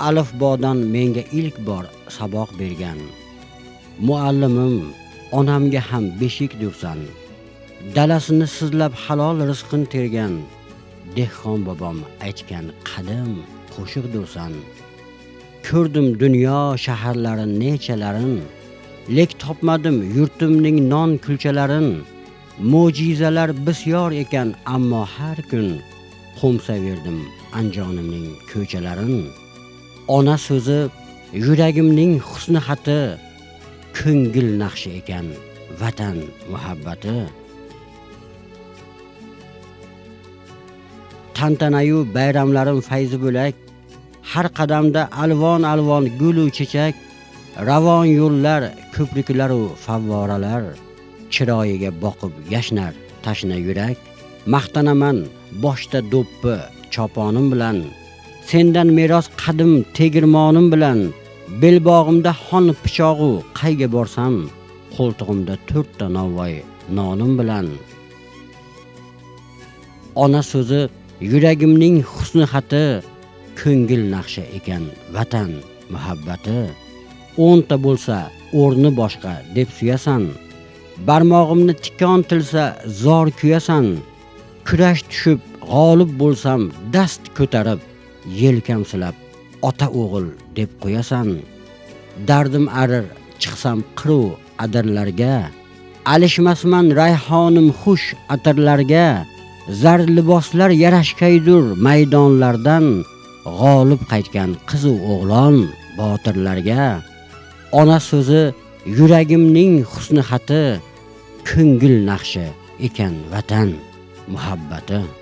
alifbodan menga ilk bor saboq bergan. Muallimim onamga ham beshikdirsan. Dalasini sizlab halol rizqin tergan. Dehqon bobom aytgan qadim qo'shiqdirsan. Ko'rdim dunyo shaharlarin nechalarin, lek topmadim yurtimning non kulchalarin. Mo'jizalar bisyor ekan, ammo har kun qo'msaverdim Anjonimning ko'chalarin. Ona so'zi yuragimning husni xati, ko'ngil naqshi ekan vatan muhabbati. Tantanayu bayramlarim fayzi bo'lak, har qadamda alvon-alvon gulu chechak, ravon yo'llar, ko'priklar u favvoralar, chiroyiga boqib yashnar tashna yurak. Maqtanaman boshda do'ppi choponim bilan, sendan meros qadim tegirmonim bilan. Belbog'imda xon pichog'i qayga borsam, qo'ltig'imda 4 ta novvoy nonim bilan. Ona so'zi yuragimning husni xati, ko'ngil naqshi ekan vatan muhabbati. 10 ta bo'lsa o'rni boshqa deb suyasan, barmog'imni tikon tilsa zor kuyasan. Kurash tushib g'olib bo'lsam dast ko'tarib, yelkam silab ota o'g'il deb qo'yasan. Dardim arir chiqsam qiru adirlarga, alishmasman rayhonim xush atirlarga. Zar liboslar yarashkaydur maydonlardan, g'olib qaytgan qizu o'g'lon botirlarga. Ona so'zi yuragimning husni xati, ko'ngil naqshi ekan vatan muhabbati.